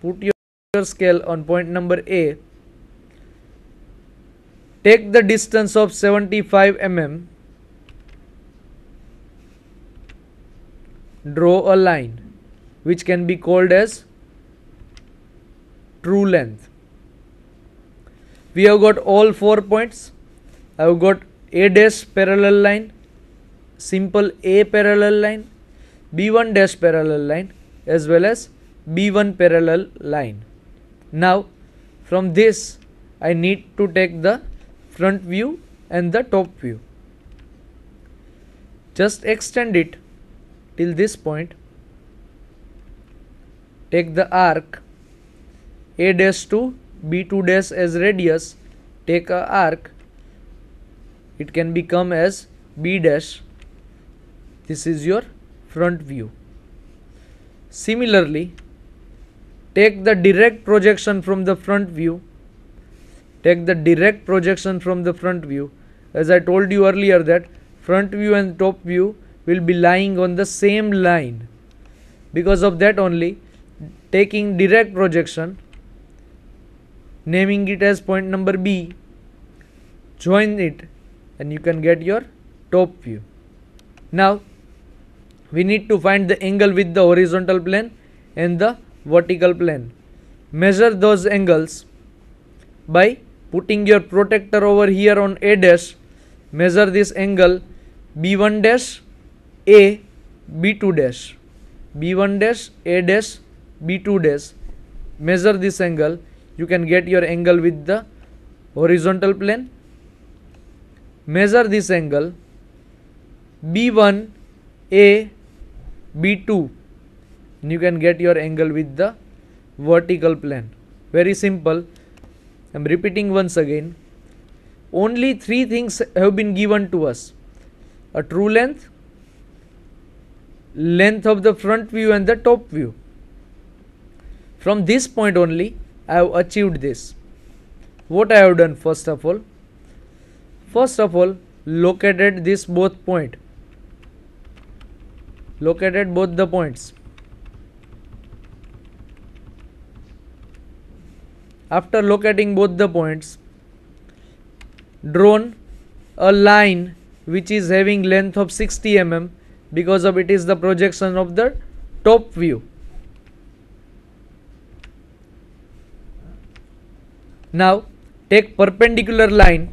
put your scale on point number A. Take the distance of 75 mm. Draw a line which can be called as true length. We have got all 4 points. I have got A dash parallel line, simple A parallel line, B1 dash parallel line, as well as B1 parallel line. Now from this I need to take the front view and the top view. Just extend it till this point. Take the arc A dash to B2 dash as radius. Take a arc. It can become as B dash. This is your front view. Similarly, take the direct projection from the front view. Take the direct projection from the front view. As I told you earlier that front view and top view will be lying on the same line. Because of that only, taking direct projection, naming it as point number B, join it and you can get your top view. Now we need to find the angle with the horizontal plane and the vertical plane. Measure those angles by putting your protector over here on A dash. Measure this angle B1 dash A B2 dash, B1 dash A dash B2 dash. Measure this angle. You can get your angle with the horizontal plane. Measure this angle B1 A B2 and you can get your angle with the vertical plane. Very simple. I am repeating once again. Only 3 things have been given to us: a true length, length of the front view and the top view. From this point only I have achieved this. What I have done first of all? First of all, located this both point. Located both the points. After locating both the points, drawn a line which is having length of 60 mm because of it is the projection of the top view. Now take perpendicular line,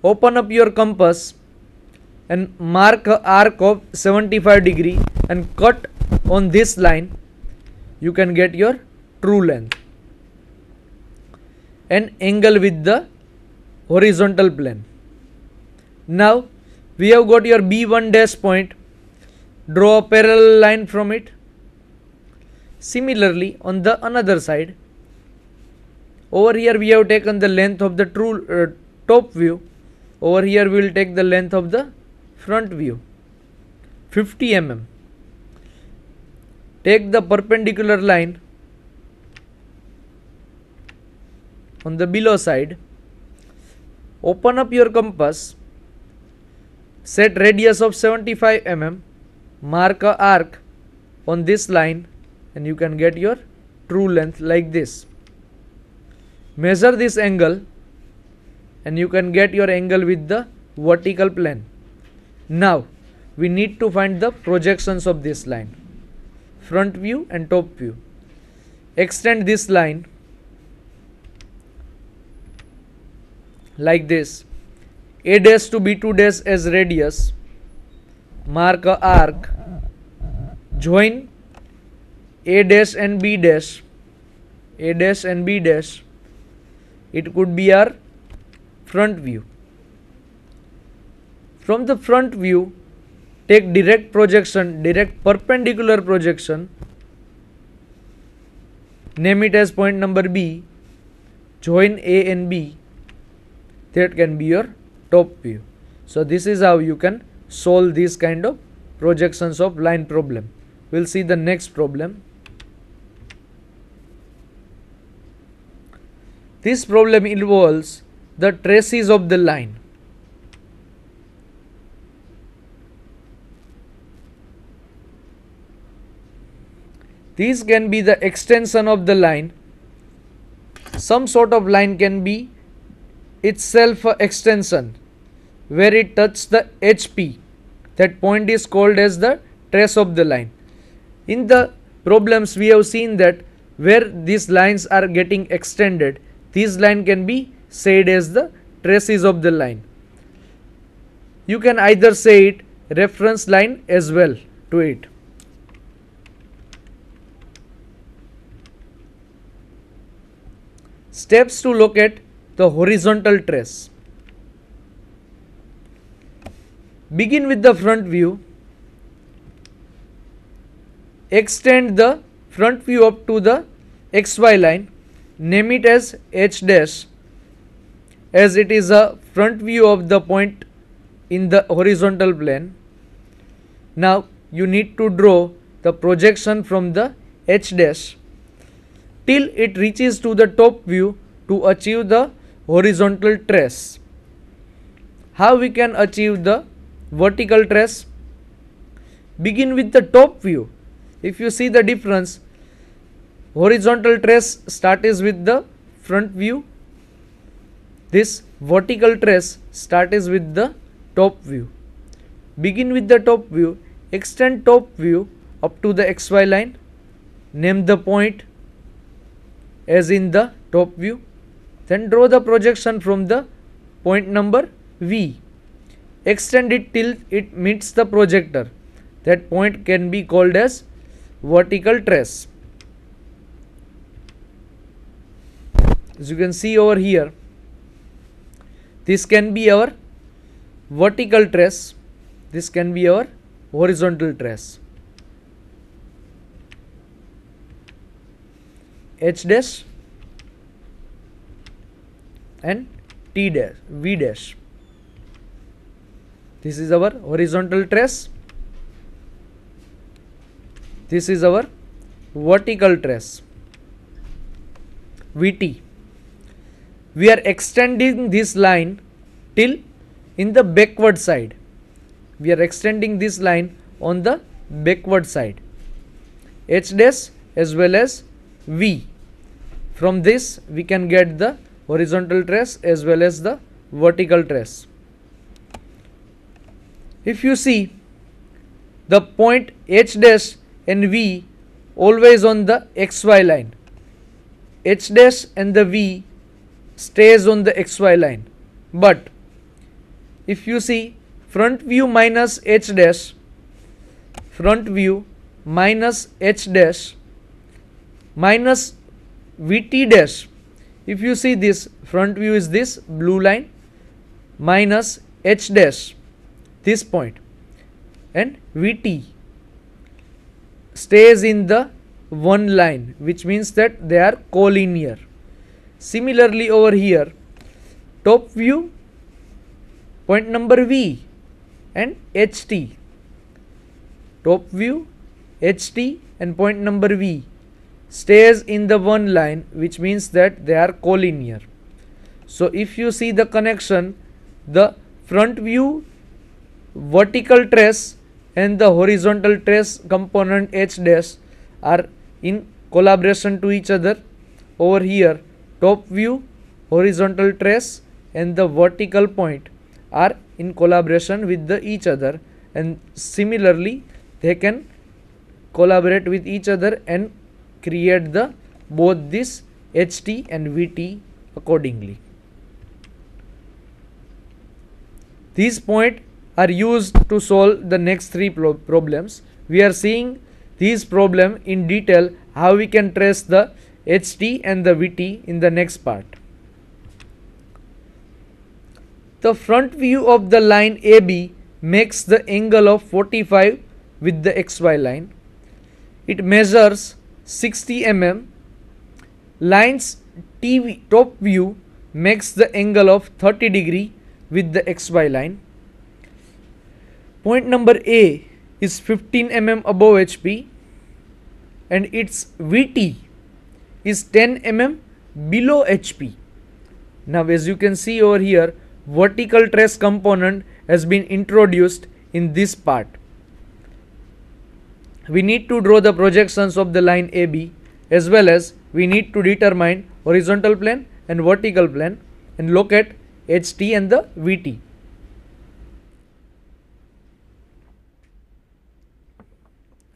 open up your compass and mark an arc of 75 degree and cut on this line. You can get your true length and angle with the horizontal plane. Now we have got your B1 dash point. Draw a parallel line from it. Similarly on the another side, over here we have taken the length of the true top view. Over here we will take the length of the front view, 50 mm. Take the perpendicular line on the below side. Open up your compass. Set radius of 75 mm. Mark a arc on this line and you can get your true length like this. Measure this angle and you can get your angle with the vertical plane. Now we need to find the projections of this line, front view and top view. Extend this line like this. A dash to B2 dash as radius. Mark a arc. Join A dash and B dash. A dash and B dash. It could be our front view. From the front view, take direct projection, direct perpendicular projection. Name it as point number B. Join A and B. That can be your top view. So this is how you can solve this kind of projections of line problem. We'll see the next problem. This problem involves the traces of the line. These can be the extension of the line. Some sort of line can be itself a extension where it touches the HP. That point is called as the trace of the line. In the problems we have seen that where these lines are getting extended, these line can be said as the traces of the line. You can either say it reference line as well to it. Steps to locate the horizontal trace. Begin with the front view. Extend the front view up to the XY line. Name it as H dash, as it is a front view of the point in the horizontal plane. Now you need to draw the projection from the H dash till it reaches to the top view to achieve the horizontal trace. How we can achieve the vertical trace? Begin with the top view. If you see the difference, horizontal trace starts with the front view. This vertical trace starts with the top view. Begin with the top view. Extend top view up to the XY line. Name the point as in the top view. Then draw the projection from the point number V. Extend it till it meets the projector. That point can be called as vertical trace. As you can see over here, this can be our vertical trace. This can be our horizontal trace. H dash and T dash, V dash. This is our horizontal trace. This is our vertical trace, VT. We are extending this line till in the backward side. We are extending this line on the backward side. H dash as well as V. From this we can get the horizontal trace as well as the vertical trace. If you see the point H dash and V always on the XY line, H dash and the V stays on the XY line. But if you see front view minus H dash, front view minus H dash minus VT dash, if you see this front view is this blue line minus H dash, this point, and VT stays in the one line, which means that they are collinear. Similarly over here, top view point number V and HT, top view HT and point number V stays in the one line, which means that they are collinear. So if you see the connection, the front view vertical trace and the horizontal trace component H dash are in collaboration to each other. Over here, top view horizontal trace and the vertical point are in collaboration with each other, and similarly they can collaborate with each other and create the both this HT and VT accordingly. These points are used to solve the next three problems. We are seeing these problems in detail, how we can trace the HT and the VT in the next part. The front view of the line AB makes the angle of 45 with the XY line. It measures 60 mm. Lines TV top view makes the angle of 30 degree with the XY line. Point number A is 15 mm above HP and its VT is 10 mm below HP. Now as you can see over here, vertical trace component has been introduced in this part. we need to draw the projections of the line AB, as well as we need to determine horizontal plane and vertical plane and locate HT and the VT.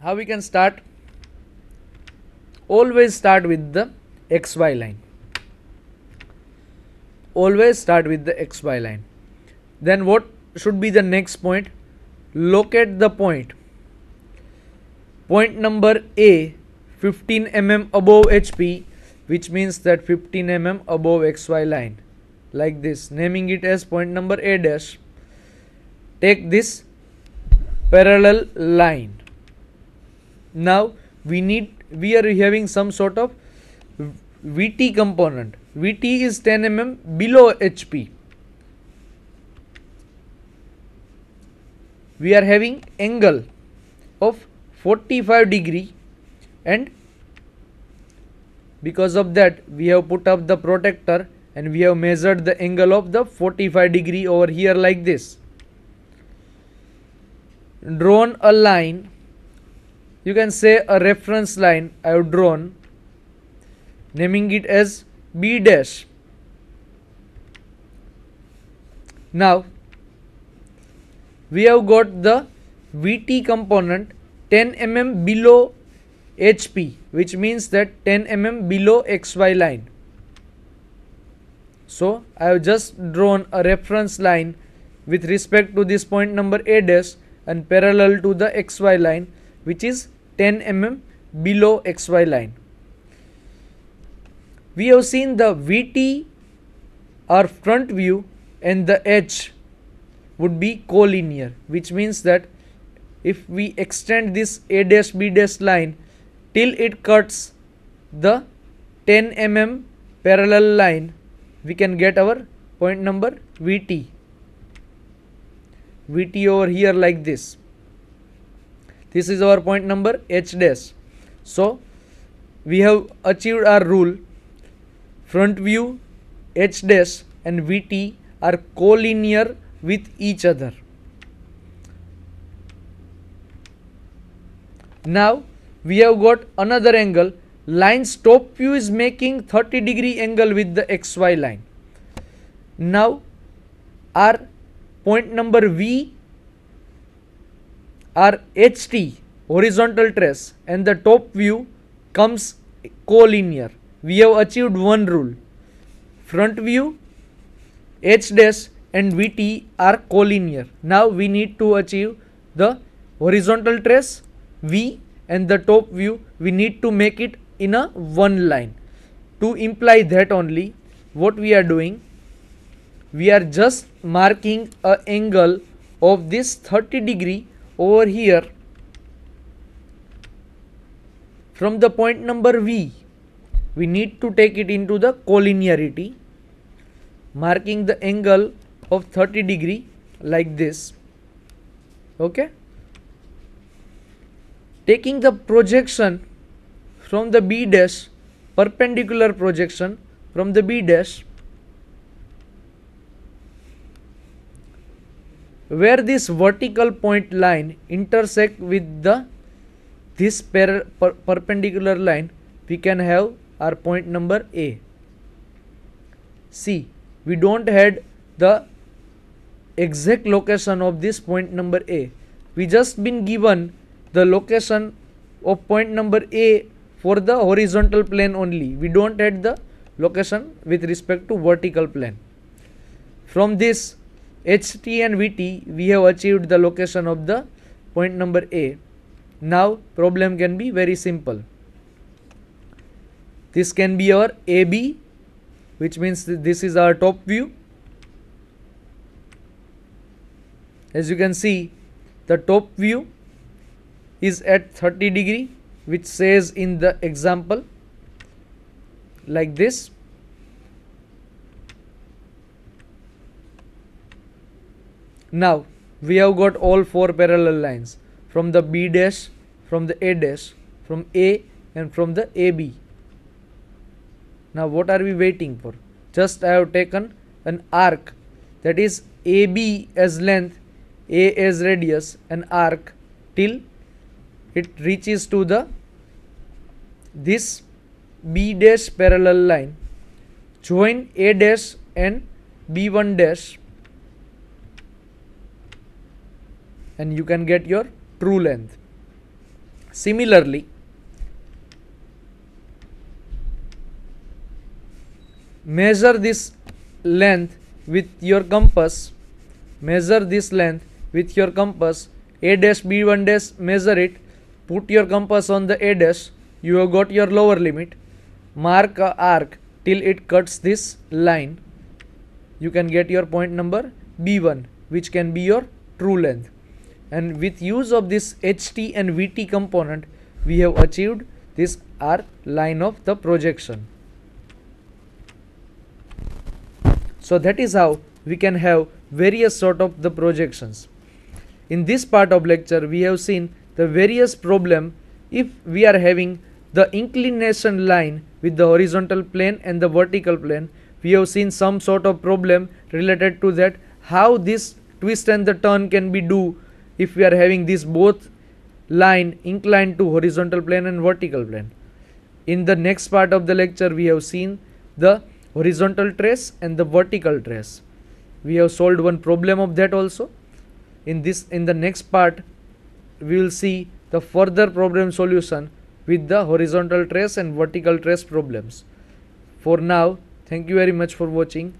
How we can start? Always start with the XY line. Always start with the XY line. Then what should be the next point? Locate the point. Point number A, 15 mm above HP, which means that 15 mm above XY line. Like this, naming it as point number A dash. Take this parallel line. Now we are having some sort of VT component. VT is 10 mm below HP. We are having angle of 45 degree, and because of that we have put up the protector and we have measured the angle of the 45 degree over here like this. Drawn a line, you can say a reference line I have drawn, naming it as B dash. Now we have got the VT component 10 mm below HP, which means that 10 mm below XY line. So I have just drawn a reference line with respect to this point number A dash and parallel to the XY line, which is 10 mm below XY line. We have seen the VT or front view and the H would be collinear, which means that if we extend this A dash B dash line till it cuts the 10 mm parallel line, we can get our point number VT. VT over here like this. This is our point number H dash. So we have achieved our rule. Front view, H dash and VT are collinear with each other. Now we have got another angle. Line's top view is making 30 degree angle with the XY line. Now our point number V, our HT horizontal trace and the top view comes collinear. We have achieved one rule. Front view, H dash and VT are collinear. Now we need to achieve the horizontal trace V and the top view. We need to make it in a one line. To imply that only, what we are doing, we are just marking an angle of this 30 degree over here from the point number V. We need to take it into the collinearity, marking the angle of 30 degree like this. Okay. Taking the projection from the B dash, perpendicular projection from the B dash, where this vertical point line intersect with this perpendicular line, we can have our point number A. See, we don't had the exact location of this point number A. We just been given the location of point number A for the horizontal plane only. We don't had the location with respect to vertical plane. From this HT and VT, we have achieved the location of the point number A. Now problem can be very simple. This can be our AB, which means this is our top view. As you can see, the top view is at 30 degree, which says in the example like this. Now we have got all four parallel lines from the B dash, from the A dash, from A and from the AB. Now what are we waiting for? Just I have taken an arc, that is AB as length, A as radius, an arc till it reaches to the this B dash parallel line. Join A dash and B1 dash and you can get your true length. Similarly, measure this length with your compass. Measure this length with your compass. A dash B1 dash, measure it. Put your compass on the A dash. You have got your lower limit. Mark a arc till it cuts this line. You can get your point number B1, which can be your true length. And with use of this HT and VT component, we have achieved this R line of the projection. So that is how we can have various sort of the projections. In this part of lecture, we have seen the various problem if we are having the inclination line with the horizontal plane and the vertical plane. We have seen some sort of problem related to that, how this twist and the turn can be do if we are having this both line inclined to horizontal plane and vertical plane. In the next part of the lecture, we have seen the horizontal trace and the vertical trace. We have solved one problem of that also. In the next part, we will see the further problem solution with the horizontal trace and vertical trace problems. For now, thank you very much for watching.